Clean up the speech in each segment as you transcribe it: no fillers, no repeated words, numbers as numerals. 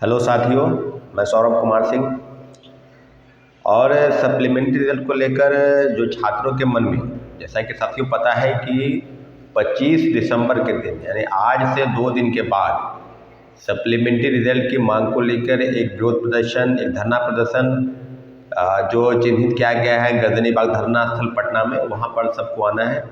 Hello साथियों, मैं सौरभ कुमार सिंह। और सप्लीमेंट्री रिजल्ट को लेकर जो छात्रों के मन में, जैसा कि साथियों पता है कि 25 दिसंबर के दिन यानी आज से 2 दिन के बाद सप्लीमेंट्री रिजल्ट की मांग को लेकर एक विरोध प्रदर्शन, एक धरना प्रदर्शन जो चिन्हित किया गया है गर्दनी बाग धरना स्थल पटना में, वहाँ पर सबको आना है।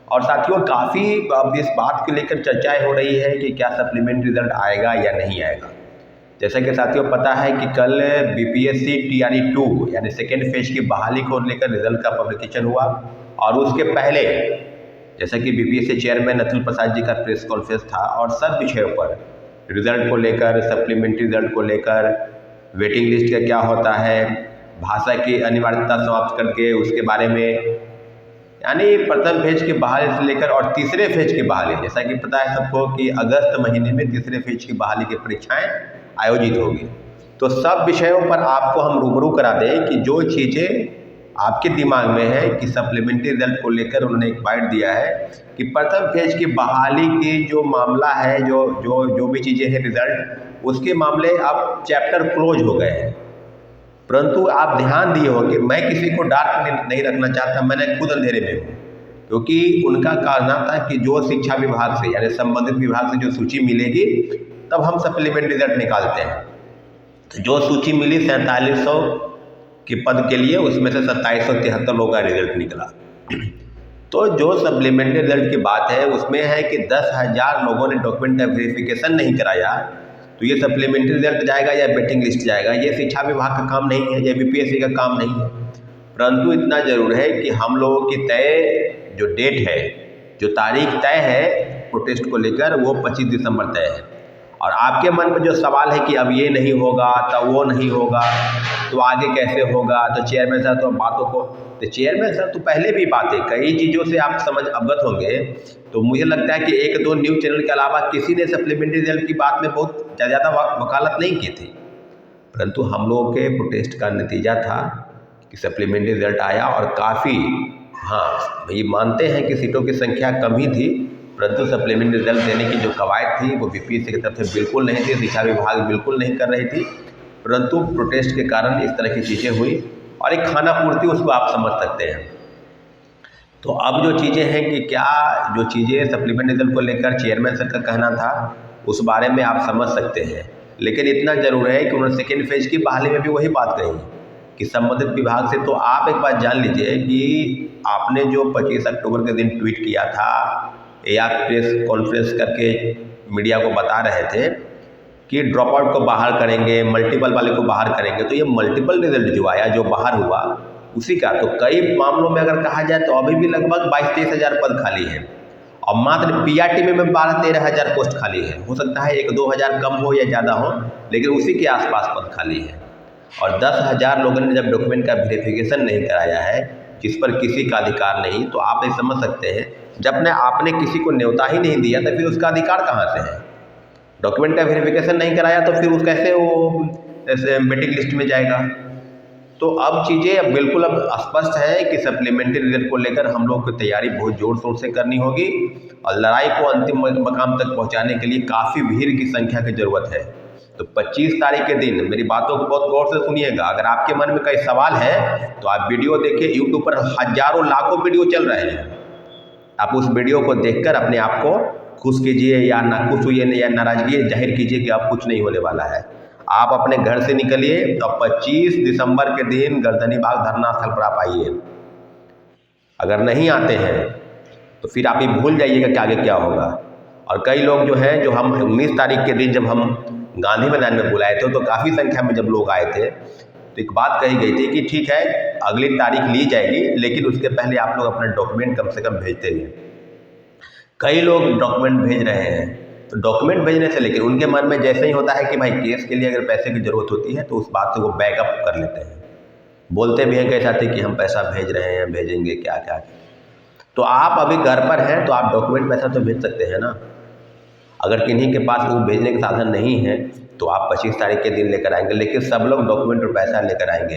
और साथियों काफ़ी अब इस बात को लेकर चर्चाएं हो रही है कि क्या सप्लीमेंट्री रिजल्ट आएगा या नहीं आएगा। जैसा कि साथियों पता है कि कल बीपीएससी टीआरई 2 यानी सेकेंड फेज की बहाली को लेकर रिजल्ट का पब्लिकेशन हुआ। और उसके पहले जैसा कि बीपीएससी चेयरमैन अतुल प्रसाद जी का प्रेस कॉन्फ्रेंस था और सब विषयों पर रिजल्ट को लेकर, सप्लीमेंट्री रिजल्ट को लेकर, वेटिंग लिस्ट का क्या होता है, भाषा की अनिवार्यता समाप्त करके उसके बारे में, यानी प्रथम फेज की बहाली से लेकर और तीसरे फेज की बहाली, जैसा कि पता है सबको कि अगस्त महीने में तीसरे फेज की बहाली की परीक्षाएं आयोजित होगी। तो सब विषयों पर आपको हम रूबरू करा दें कि जो चीज़ें आपके दिमाग में है कि सप्लीमेंट्री रिजल्ट को लेकर उन्होंने एक बाइट दिया है कि प्रथम फेज की बहाली की जो मामला है, जो भी चीज़ें हैं रिजल्ट उसके मामले अब चैप्टर क्लोज हो गए हैं। परंतु आप ध्यान दिए होंगे, मैं किसी को डार्क नहीं रखना चाहता, मैंने खुद अंधेरे में हूँ, क्योंकि उनका कहना था कि जो शिक्षा विभाग से यानी संबंधित विभाग से जो सूची मिलेगी तब हम सप्लीमेंट्री रिजल्ट निकालते हैं। तो जो सूची मिली 4700 के पद के लिए, उसमें से 2773 लोगों का रिजल्ट निकला। तो जो सप्लीमेंट्री रिजल्ट की बात है उसमें है कि 10,000 लोगों ने डॉक्यूमेंट वेरिफिकेशन नहीं कराया, तो ये सप्लीमेंट्री रिजल्ट जाएगा या वेटिंग लिस्ट जाएगा, ये शिक्षा विभाग का काम नहीं है, ये बीपीएससी का काम नहीं है। परंतु इतना ज़रूर है कि हम लोगों की तय जो डेट है, जो तारीख तय है प्रोटेस्ट को लेकर, वो 25 दिसंबर तय है। और आपके मन में जो सवाल है कि अब ये नहीं होगा, तब वो नहीं होगा, तो आगे कैसे होगा, तो चेयरमैन साहब तो बातों को, तो चेयरमैन साहब तो पहले भी बातें कई चीज़ों से आप समझ अवगत होंगे। तो मुझे लगता है कि 1-2 न्यूज़ चैनल के अलावा किसी ने सप्लीमेंट्री रिजल्ट की बात में बहुत ज़्यादा वकालत नहीं की थी। परंतु हम लोगों के प्रोटेस्ट का नतीजा था कि सप्लीमेंट्री रिजल्ट आया और काफ़ी, हाँ ये मानते हैं कि सीटों की संख्या कम ही थी, परंतु सप्लीमेंट्री रिजल्ट देने की जो कवायद थी वो बीपीएससी की तरफ से बिल्कुल नहीं थी, शिक्षा विभाग बिल्कुल नहीं कर रही थी। परंतु प्रोटेस्ट के कारण इस तरह की चीज़ें हुई और एक खाना पूर्ति उसको आप समझ सकते हैं। तो अब जो चीज़ें हैं कि क्या जो चीज़ें सप्लीमेंट्री रिजल्ट को लेकर चेयरमैन सर का कहना था उस बारे में आप समझ सकते हैं, लेकिन इतना ज़रूर है कि उन्होंने सेकेंड फेज की बहाली में भी वही बात कही कि संबंधित विभाग से। तो आप एक बात जान लीजिए कि आपने जो 25 अक्टूबर के दिन ट्वीट किया था या प्रेस कॉन्फ्रेंस करके मीडिया को बता रहे थे कि ड्रॉप आउट को बाहर करेंगे, मल्टीपल वाले को बाहर करेंगे, तो ये मल्टीपल रिजल्ट जो आया, जो बाहर हुआ उसी का, तो कई मामलों में अगर कहा जाए तो अभी भी लगभग 22-23 हज़ार पद खाली है और मात्र पीआरटी में 12-13 हज़ार पोस्ट खाली है। हो सकता है 1-2 हज़ार कम हो या ज़्यादा हो, लेकिन उसी के आसपास पद खाली है। और 10,000 लोगों ने जब डॉक्यूमेंट का वेरिफिकेशन नहीं कराया है, जिस पर किसी का अधिकार नहीं, तो आप ये समझ सकते हैं जब आपने किसी को न्योता ही नहीं दिया तो फिर उसका अधिकार कहाँ से है। डॉक्यूमेंट का वेरिफिकेशन नहीं कराया तो फिर कैसे वो वेटिंग लिस्ट में जाएगा। तो अब चीज़ें अब बिल्कुल अब स्पष्ट है कि सप्लीमेंट्री रिजल्ट को लेकर हम लोग को तैयारी बहुत ज़ोर शोर से करनी होगी और लड़ाई को अंतिम मकाम तक पहुंचाने के लिए काफ़ी भीड़ की संख्या की ज़रूरत है। तो 25 तारीख के दिन मेरी बातों को बहुत गौर से सुनिएगा। अगर आपके मन में कोई सवाल है तो आप वीडियो देखिए, यूट्यूब पर हज़ारों लाखों वीडियो चल रहे हैं, आप उस वीडियो को देखकर अपने आप को खुश कीजिए या नाखुश होइए या नाराज़गी जाहिर कीजिए कि अब कुछ नहीं होने वाला है। आप अपने घर से निकलिए तो 25 दिसंबर के दिन गर्दनी बाग धरना स्थल पर आप आइए। अगर नहीं आते हैं तो फिर आप ये भूल जाइएगा कि आगे क्या होगा। और कई लोग जो हैं, जो हम 19 तारीख के दिन जब हम गांधी मैदान में बुलाए थे तो काफ़ी संख्या में जब लोग आए थे, तो एक बात कही गई थी कि ठीक है अगली तारीख ली जाएगी, लेकिन उसके पहले आप लोग अपना डॉक्यूमेंट कम से कम भेजते हैं। कई लोग डॉक्यूमेंट भेज रहे हैं, तो डॉक्यूमेंट भेजने से लेकिन उनके मन में जैसे ही होता है कि भाई केस के लिए अगर पैसे की ज़रूरत होती है तो उस बात से वो बैकअप कर लेते हैं, बोलते भी हैं कैसा थे कि हम पैसा भेज रहे हैं, भेजेंगे क्या क्या। तो आप अभी घर पर हैं तो आप डॉक्यूमेंट पैसा तो भेज सकते हैं ना। अगर किन्हीं के पास वो भेजने के साधन नहीं है तो आप 25 तारीख के दिन लेकर आएंगे, लेकिन सब लोग डॉक्यूमेंट और पैसा लेकर आएंगे।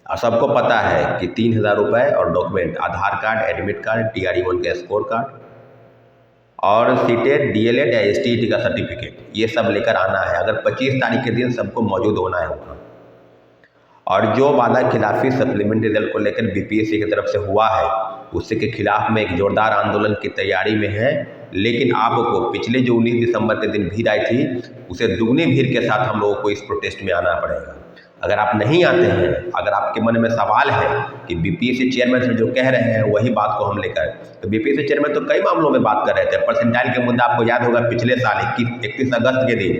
और सबको पता है कि 3,000 रुपये और डॉक्यूमेंट, आधार कार्ड, एडमिट कार्ड, TRE 1 का स्कोर कार्ड और सीटेट, डीएलएड या एसटीईटी का सर्टिफिकेट, ये सब लेकर आना है। अगर 25 तारीख के दिन सबको मौजूद होना है वहाँ। और जो वादा खिलाफी सप्लीमेंट्री रिजल्ट को लेकर बीपीएससी की तरफ से हुआ है, उससे के खिलाफ में एक जोरदार आंदोलन की तैयारी में है। लेकिन आपको पिछले जो 19 दिसंबर के दिन भीड़ आई थी, उसे दुगनी भीड़ के साथ हम लोगों को इस प्रोटेस्ट में आना पड़ेगा। अगर आप नहीं आते हैं, अगर आपके मन में सवाल है कि बीपीएससी चेयरमैन से जो कह रहे हैं वही बात को हम लेकर, तो बीपीएससी चेयरमैन तो कई मामलों में बात कर रहे थे। परसेंटाइल के मुद्दा आपको याद होगा, पिछले साल 31 अगस्त के दिन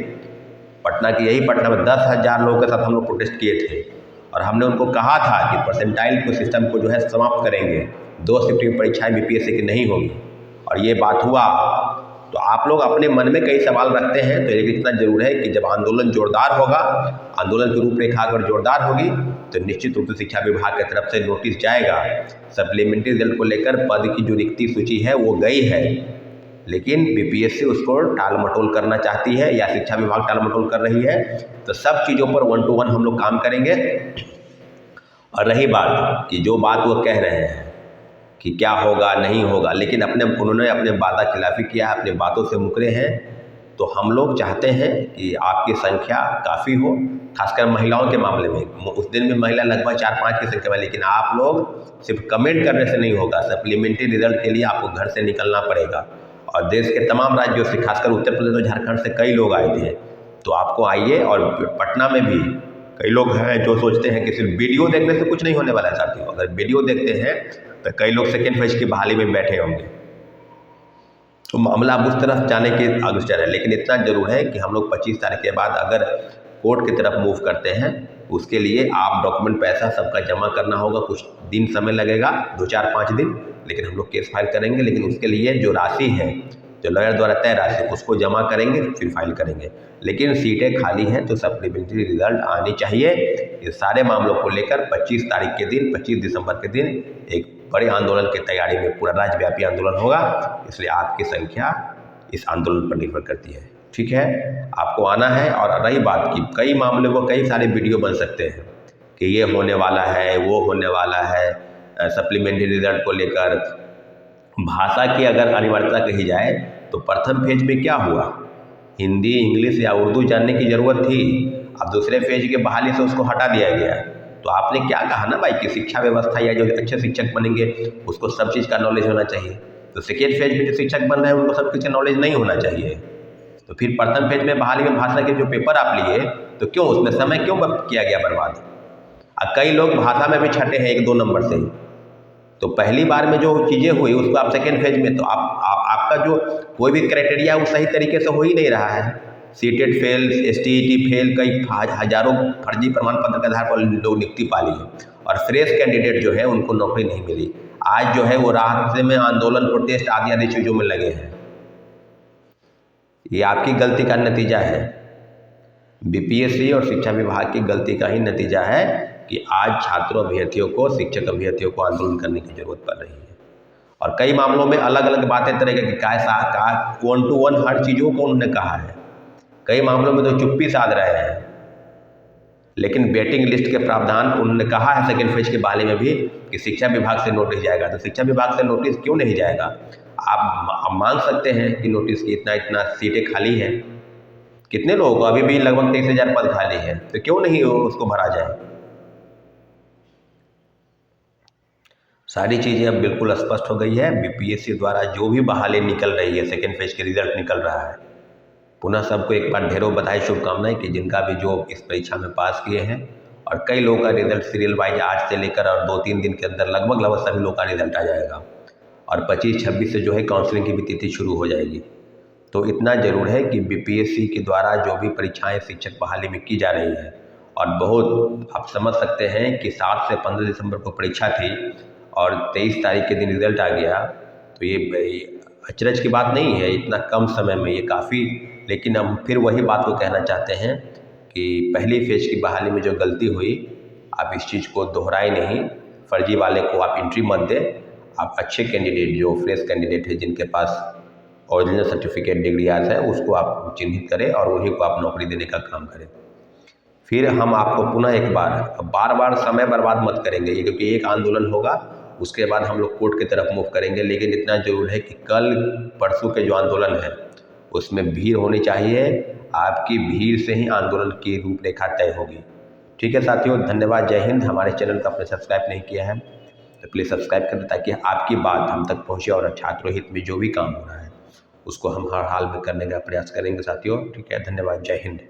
पटना में 10,000 लोगों के साथ हम लोग प्रोटेस्ट किए थे और हमने उनको कहा था कि परसेंटाइल को सिस्टम को जो है समाप्त करेंगे, 2 शिफ्ट की परीक्षाएं बीपीएससी की नहीं होगी, और ये बात हुआ। तो आप लोग अपने मन में कई सवाल रखते हैं, तो लेकिन इतना जरूर है कि जब आंदोलन जोरदार होगा, आंदोलन की रूपरेखा अगर जोरदार होगी, तो निश्चित रूप से शिक्षा विभाग की तरफ से नोटिस जाएगा। सप्लीमेंट्री रिजल्ट को लेकर पद की जो रिक्ति सूची है वो गई है, लेकिन बीपीएससी उसको टाल मटोल करना चाहती है या शिक्षा विभाग टाल मटोल कर रही है। तो सब चीज़ों पर 1 to 1 हम लोग काम करेंगे। और रही बात कि जो बात वो कह रहे हैं कि क्या होगा नहीं होगा, लेकिन उन्होंने अपने वादा खिलाफी किया, अपनी बातों से मुकरे हैं। तो हम लोग चाहते हैं कि आपकी संख्या काफ़ी हो, खासकर महिलाओं के मामले में। उस दिन में महिला लगभग 4-5 की संख्या में, लेकिन आप लोग सिर्फ कमेंट करने से नहीं होगा। सप्लीमेंट्री रिजल्ट के लिए आपको घर से निकलना पड़ेगा। और देश के तमाम राज्यों से, खासकर उत्तर प्रदेश और झारखंड से कई लोग आए थे, तो आपको आइए। और पटना में भी कई लोग हैं जो सोचते हैं कि सिर्फ वीडियो देखने से कुछ नहीं होने वाला है साथियों। अगर वीडियो देखते हैं तो कई लोग सेकेंड फेज की बहाली में बैठे होंगे, तो मामला उस तरफ जाने के अग्रसर है। लेकिन इतना जरूर है कि हम लोग 25 तारीख के बाद अगर कोर्ट की तरफ मूव करते हैं, उसके लिए आप डॉक्यूमेंट पैसा सबका जमा करना होगा। कुछ दिन समय लगेगा, 2-4-5 दिन, लेकिन हम लोग केस फाइल करेंगे। लेकिन उसके लिए जो राशि है, जो लॉयर द्वारा तय राशि, उसको जमा करेंगे, फिर फाइल करेंगे। लेकिन सीटें खाली हैं तो सप्लीमेंट्री रिजल्ट आनी चाहिए। ये सारे मामलों को लेकर 25 तारीख के दिन, 25 दिसंबर के दिन एक बड़े आंदोलन की तैयारी में पूरा राज्यव्यापी आंदोलन होगा। इसलिए आपकी संख्या इस आंदोलन पर निर्भर करती है। ठीक है, आपको आना है। और रही बात की कई मामलों को कई सारे वीडियो बन सकते हैं कि ये होने वाला है, वो होने वाला है। सप्लीमेंट्री रिजल्ट को लेकर भाषा की अगर अनिवार्यता कही जाए तो प्रथम फेज में क्या हुआ, हिंदी, इंग्लिश या उर्दू जानने की ज़रूरत थी। अब दूसरे फेज के बहाली से उसको हटा दिया गया। तो आपने क्या कहा ना भाई कि शिक्षा व्यवस्था या जो अच्छे शिक्षक बनेंगे उसको सब चीज़ का नॉलेज होना चाहिए। तो सेकेंड फेज में जो शिक्षक बन रहे हैं उनको सब चीज़ का नॉलेज नहीं होना चाहिए। तो फिर प्रथम फेज में बहाली में भाषा के जो पेपर आप लिए, तो क्यों उसमें समय क्यों किया गया बर्बाद। अब कई लोग भाषा में भी छठे हैं 1-2 नंबर से। तो पहली बार में जो चीज़ें हुई उसको आप सेकेंड फेज में, तो आपका जो कोई भी क्राइटेरिया वो सही तरीके से हो ही नहीं रहा है। सीटेट फेल, एसटीईटी फेल, कई हजारों फर्जी प्रमाण पत्र के आधार पर लोग नियुक्ति पा ली है। और फ्रेश कैंडिडेट जो है उनको नौकरी नहीं मिली। आज जो है वो रास्ते में आंदोलन, प्रोटेस्ट आदि चीज़ों में लगे हैं। ये आपकी गलती का नतीजा है, बीपीएससी और शिक्षा विभाग की गलती का ही नतीजा है कि आज छात्रों अभ्यर्थियों को, शिक्षक अभ्यर्थियों को आंदोलन करने की जरूरत पड़ रही है। और कई मामलों में अलग अलग बातें तरह की कैसा 1 to 1 हर चीज़ों को उन्होंने कहा है। कई मामलों में तो चुप्पी साध रहे हैं। लेकिन वेटिंग लिस्ट के प्रावधान उन्होंने कहा है सेकेंड फेज के बारे में भी कि शिक्षा विभाग से नोटिस जाएगा। तो शिक्षा विभाग से नोटिस क्यों नहीं जाएगा? आप मांग सकते हैं कि नोटिस की इतना सीटें खाली हैं, कितने लोगों को अभी भी लगभग 23,000 पद खाली है, तो क्यों नहीं उसको भरा जाए। सारी चीज़ें अब बिल्कुल स्पष्ट हो गई है। बीपीएससी द्वारा जो भी बहाली निकल रही है, सेकेंड फेज के रिजल्ट निकल रहा है, पुनः सबको एक बार ढेरों बधाई, शुभकामनाएं कि जिनका भी जो इस परीक्षा में पास किए हैं। और कई लोगों का रिजल्ट सीरियल वाइज आज से लेकर और 2-3 दिन के अंदर लगभग सभी लोगों का रिजल्ट आ जाएगा। और 25-26 से जो है काउंसलिंग की भी तिथि शुरू हो जाएगी। तो इतना ज़रूर है कि बीपीएससी के द्वारा जो भी परीक्षाएं शिक्षक बहाली में की जा रही हैं, और बहुत आप समझ सकते हैं कि 7 से 15 दिसंबर को परीक्षा थी और 23 तारीख के दिन रिजल्ट आ गया, तो ये अचरज की बात नहीं है। इतना कम समय में ये काफ़ी। लेकिन हम फिर वही बात को कहना चाहते हैं कि पहली फेज की बहाली में जो गलती हुई, आप इस चीज़ को दोहराए नहीं। फर्जी वाले को आप एंट्री मत दें। आप अच्छे कैंडिडेट, जो फ्रेश कैंडिडेट है, जिनके पास ओरिजिनल सर्टिफिकेट, डिग्रियाज है, उसको आप चिन्हित करें और उन्हीं को आप नौकरी देने का काम करें। फिर हम आपको पुनः एक बार बार समय बर्बाद मत करेंगे, क्योंकि एक आंदोलन होगा उसके बाद हम लोग कोर्ट की तरफ मूव करेंगे। लेकिन इतना ज़रूर है कि कल परसों के जो आंदोलन है उसमें भीड़ होनी चाहिए। आपकी भीड़ से ही आंदोलन की रूपरेखा तय होगी। ठीक है साथियों, धन्यवाद, जय हिंद। हमारे चैनल को आपने सब्सक्राइब नहीं किया है तो प्लीज़ सब्सक्राइब करें ताकि आपकी बात हम तक पहुँचे और छात्रों हित में जो भी काम हो रहा है उसको हम हर हाल में करने का प्रयास करेंगे साथियों। ठीक है, धन्यवाद, जय हिंद।